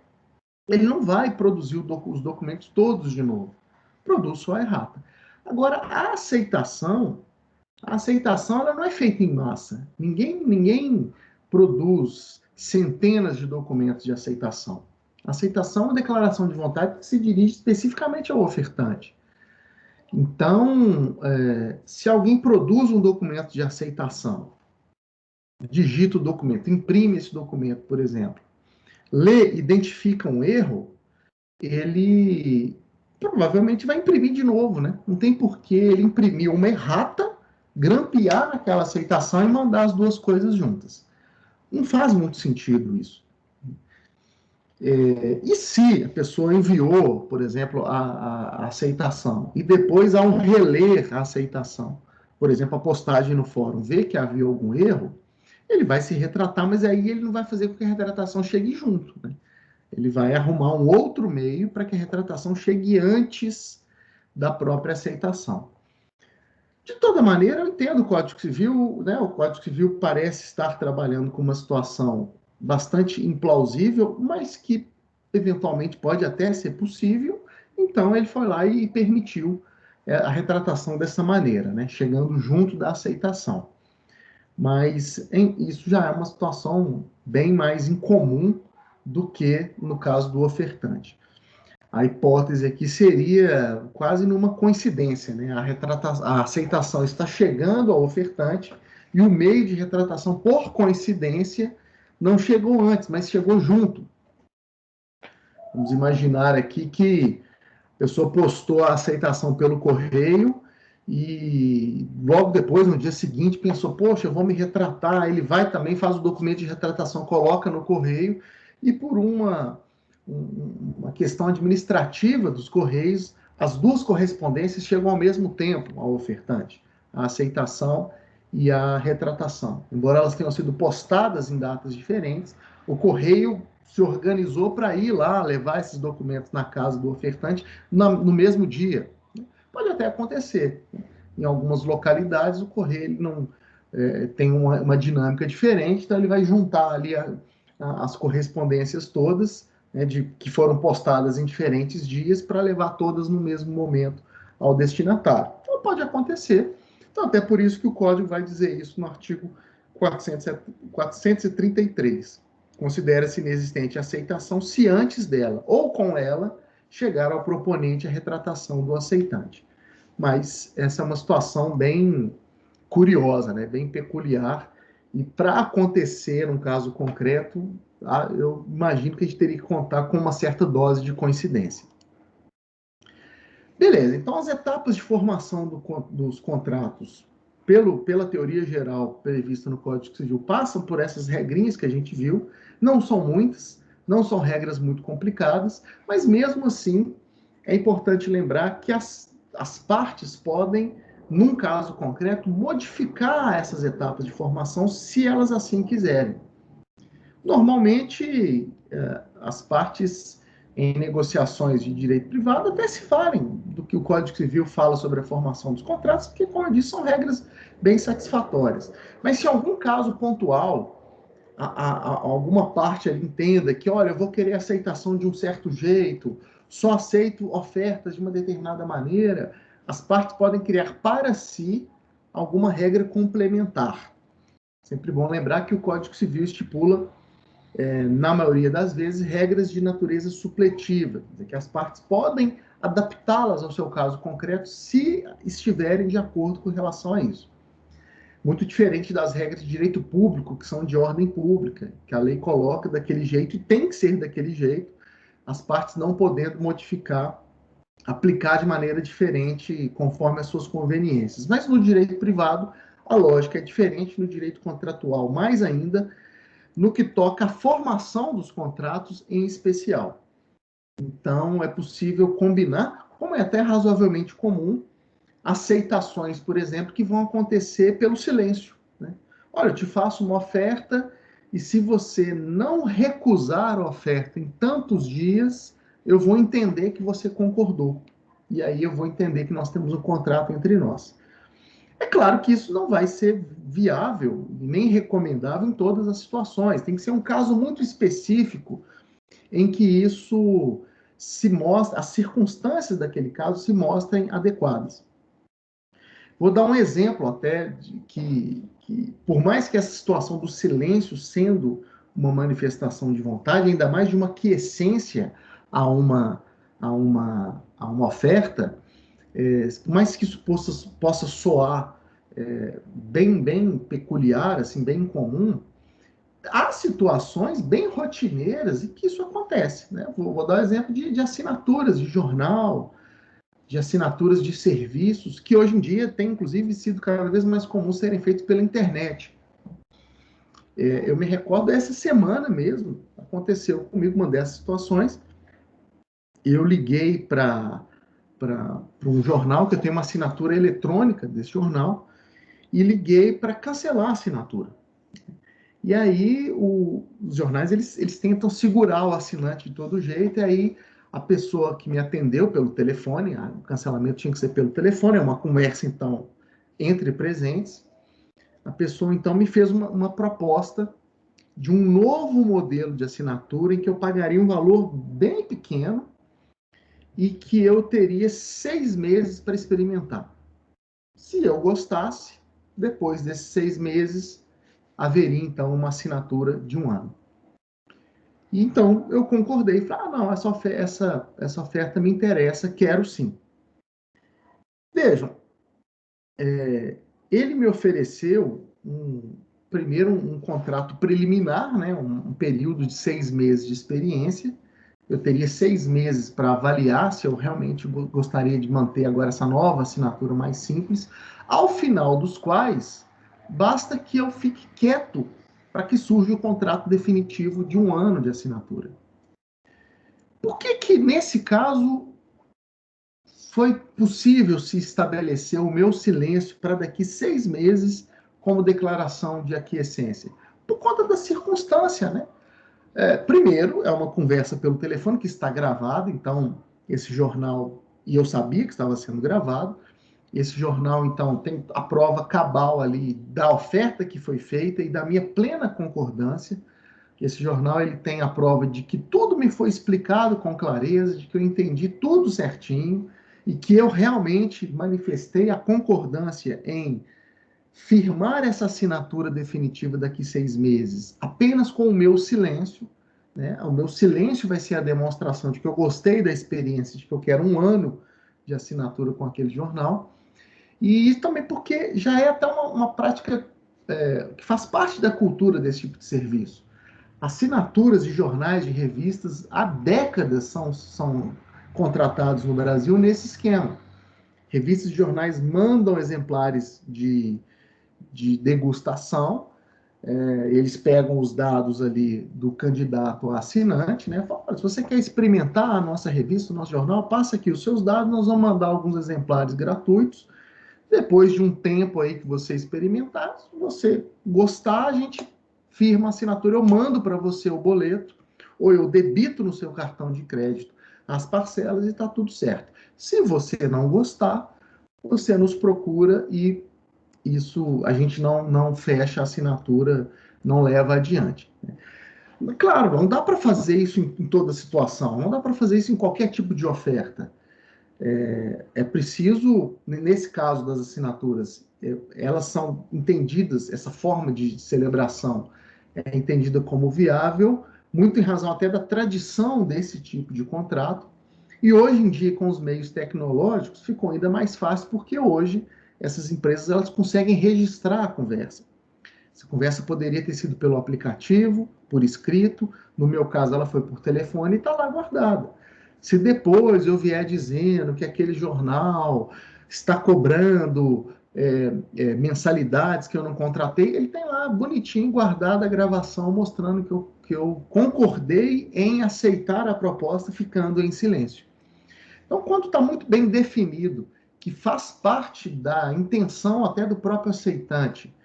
ele não vai produzir os documentos todos de novo. Produz só a errata. Agora, a aceitação, A aceitação ela não é feita em massa. Ninguém produz centenas de documentos de aceitação. A aceitação é uma declaração de vontade que se dirige especificamente ao ofertante. Então, se alguém produz um documento de aceitação, digita o documento, imprime esse documento, por exemplo, lê, identifica um erro, ele provavelmente vai imprimir de novo, né? Não tem por que ele imprimir uma errata, grampear naquela aceitação e mandar as duas coisas juntas. Não faz muito sentido isso. E se a pessoa enviou, por exemplo, a aceitação, e depois, ao reler a aceitação, por exemplo, a postagem no fórum, vê que havia algum erro, ele vai se retratar, mas aí ele não vai fazer com que a retratação chegue junto, né? Ele vai arrumar um outro meio para que a retratação chegue antes da própria aceitação. De toda maneira, eu entendo o Código Civil, né? O Código Civil parece estar trabalhando com uma situação bastante implausível, mas que eventualmente pode até ser possível. Então, ele foi lá e permitiu a retratação dessa maneira, né? Chegando junto da aceitação. Mas isso já é uma situação bem mais incomum do que no caso do ofertante. A hipótese aqui seria quase numa coincidência, né? A aceitação está chegando ao ofertante e o meio de retratação, por coincidência, não chegou antes, mas chegou junto. Vamos imaginar aqui que a pessoa postou a aceitação pelo correio e logo depois, no dia seguinte, pensou, poxa, eu vou me retratar. Ele vai também, faz o documento de retratação, coloca no correio e por uma questão administrativa dos correios, as duas correspondências chegam ao mesmo tempo ao ofertante, a aceitação e a retratação. Embora elas tenham sido postadas em datas diferentes, o correio se organizou para ir lá levar esses documentos na casa do ofertante no mesmo dia. Pode até acontecer. Em algumas localidades, o correio não tem uma dinâmica diferente, então ele vai juntar ali as correspondências todas, né, que foram postadas em diferentes dias, para levar todas no mesmo momento ao destinatário. Então, pode acontecer. Então, até por isso que o código vai dizer isso no artigo 433. Considera-se inexistente a aceitação se antes dela ou com ela chegar ao proponente a retratação do aceitante. Mas essa é uma situação bem curiosa, né? Bem peculiar. E para acontecer um caso concreto, eu imagino que a gente teria que contar com uma certa dose de coincidência. Beleza, então as etapas de formação dos contratos, pela teoria geral prevista no Código Civil, passam por essas regrinhas que a gente viu. Não são muitas, não são regras muito complicadas, mas mesmo assim é importante lembrar que as partes podem, num caso concreto, modificar essas etapas de formação se elas assim quiserem. Normalmente, as partes em negociações de direito privado até se falem do que o Código Civil fala sobre a formação dos contratos, porque, como eu disse, são regras bem satisfatórias. Mas se algum caso pontual, alguma parte ali entenda que, olha, eu vou querer aceitação de um certo jeito, só aceito ofertas de uma determinada maneira, as partes podem criar para si alguma regra complementar. Sempre bom lembrar que o Código Civil estipula, na maioria das vezes, regras de natureza supletiva, quer dizer, que as partes podem adaptá-las ao seu caso concreto se estiverem de acordo com relação a isso. Muito diferente das regras de direito público, que são de ordem pública, que a lei coloca daquele jeito e tem que ser daquele jeito, as partes não podendo modificar, aplicar de maneira diferente conforme as suas conveniências. Mas no direito privado, a lógica é diferente, no direito contratual mais ainda, no que toca à formação dos contratos em especial. Então, é possível combinar, como é até razoavelmente comum, aceitações, por exemplo, que vão acontecer pelo silêncio, né? Olha, eu te faço uma oferta e se você não recusar a oferta em tantos dias, eu vou entender que você concordou. E aí eu vou entender que nós temos um contrato entre nós. É claro que isso não vai ser viável nem recomendável em todas as situações. Tem que ser um caso muito específico em que isso se mostra, as circunstâncias daquele caso se mostrem adequadas. Vou dar um exemplo até de que, por mais que essa situação do silêncio sendo uma manifestação de vontade, ainda mais de uma quiescência a uma oferta, por mais que isso possa soar bem peculiar, assim, bem incomum, há situações bem rotineiras em que isso acontece. Né? Vou dar um exemplo de assinaturas de jornal, de assinaturas de serviços, que hoje em dia tem, inclusive, sido cada vez mais comum serem feitos pela internet. Eu me recordo essa semana mesmo, aconteceu comigo uma dessas situações. Eu liguei para um jornal, que eu tenho uma assinatura eletrônica desse jornal, e liguei para cancelar a assinatura. E aí os jornais eles tentam segurar o assinante de todo jeito, e aí a pessoa que me atendeu pelo telefone, o cancelamento tinha que ser pelo telefone, é uma conversa então entre presentes, a pessoa então me fez uma proposta de um novo modelo de assinatura em que eu pagaria um valor bem pequeno e que eu teria 6 meses para experimentar. Se eu gostasse, depois desses 6 meses, haveria então uma assinatura de um ano. E então eu concordei, falei, não, essa oferta me interessa, quero sim. Vejam, ele me ofereceu primeiro um contrato preliminar, né, um período de 6 meses de experiência. Eu teria 6 meses para avaliar se eu realmente gostaria de manter agora essa nova assinatura mais simples, ao final dos quais basta que eu fique quieto para que surja o contrato definitivo de um ano de assinatura. Por que nesse caso, foi possível se estabelecer o meu silêncio para daqui 6 meses como declaração de aquiescência? Por conta da circunstância, né? Primeiro, é uma conversa pelo telefone que está gravada, então esse jornal, e eu sabia que estava sendo gravado, esse jornal, então, tem a prova cabal ali da oferta que foi feita e da minha plena concordância. Esse jornal ele tem a prova de que tudo me foi explicado com clareza, de que eu entendi tudo certinho e que eu realmente manifestei a concordância em firmar essa assinatura definitiva daqui 6 meses apenas com o meu silêncio. Né? O meu silêncio vai ser a demonstração de que eu gostei da experiência, de que eu quero um ano de assinatura com aquele jornal. E também porque já é até uma prática que faz parte da cultura desse tipo de serviço. Assinaturas de jornais, de revistas, há décadas são contratados no Brasil nesse esquema. Revistas de jornais mandam exemplares de degustação, eles pegam os dados ali do candidato a assinante, né? Falam, se você quer experimentar a nossa revista, o nosso jornal, passa aqui os seus dados, nós vamos mandar alguns exemplares gratuitos. Depois de um tempo aí que você experimentar, se você gostar, a gente firma a assinatura, eu mando para você o boleto, ou eu debito no seu cartão de crédito as parcelas e está tudo certo. Se você não gostar, você nos procura e isso a gente não fecha a assinatura, não leva adiante. Claro, não dá para fazer isso em toda situação, não dá para fazer isso em qualquer tipo de oferta. É preciso, nesse caso das assinaturas, elas são entendidas, essa forma de celebração é entendida como viável, muito em razão até da tradição desse tipo de contrato. E hoje em dia, com os meios tecnológicos, ficou ainda mais fácil, porque hoje essas empresas elas conseguem registrar a conversa. Essa conversa poderia ter sido pelo aplicativo, por escrito, no meu caso ela foi por telefone e está lá guardada. Se depois eu vier dizendo que aquele jornal está cobrando mensalidades que eu não contratei, ele tem lá bonitinho guardada a gravação mostrando que eu concordei em aceitar a proposta ficando em silêncio. Então, quando está muito bem definido, que faz parte da intenção até do próprio aceitante,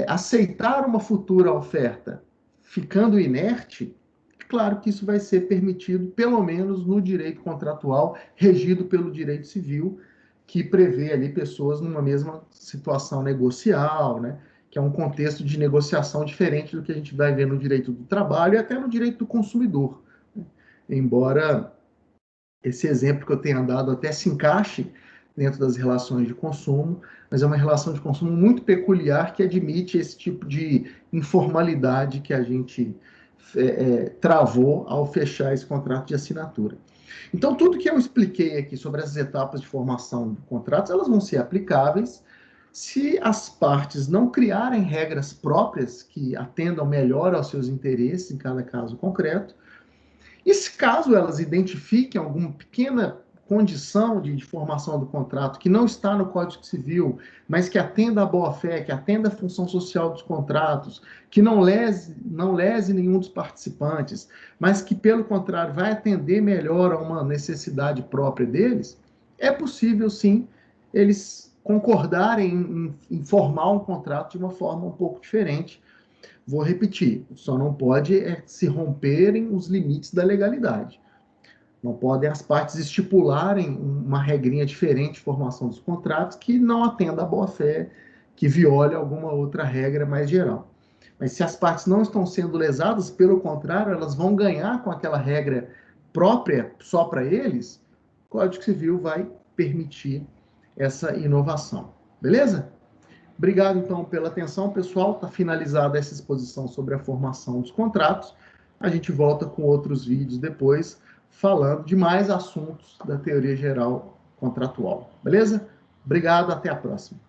aceitar uma futura oferta ficando inerte, é claro que isso vai ser permitido, pelo menos no direito contratual, regido pelo direito civil, que prevê ali pessoas numa mesma situação negocial, né? Que é um contexto de negociação diferente do que a gente vai ver no direito do trabalho e até no direito do consumidor. Embora esse exemplo que eu tenha dado até se encaixe dentro das relações de consumo, mas é uma relação de consumo muito peculiar que admite esse tipo de informalidade que a gente travou ao fechar esse contrato de assinatura. Então, tudo que eu expliquei aqui sobre essas etapas de formação de contratos, elas vão ser aplicáveis se as partes não criarem regras próprias que atendam melhor aos seus interesses em cada caso concreto, e se caso elas identifiquem alguma pequena condição de formação do contrato que não está no Código Civil, mas que atenda à boa-fé, que atenda à função social dos contratos, que não lese nenhum dos participantes, mas que, pelo contrário, vai atender melhor a uma necessidade própria deles, é possível, sim, eles concordarem em formar um contrato de uma forma um pouco diferente. Vou repetir, só não pode se romperem os limites da legalidade. Não podem as partes estipularem uma regrinha diferente de formação dos contratos que não atenda à boa-fé, que viole alguma outra regra mais geral. Mas se as partes não estão sendo lesadas, pelo contrário, elas vão ganhar com aquela regra própria só para eles, o Código Civil vai permitir essa inovação. Beleza? Obrigado, então, pela atenção, pessoal. Está finalizada essa exposição sobre a formação dos contratos. A gente volta com outros vídeos depois, falando de mais assuntos da teoria geral contratual. Beleza? Obrigado, até a próxima.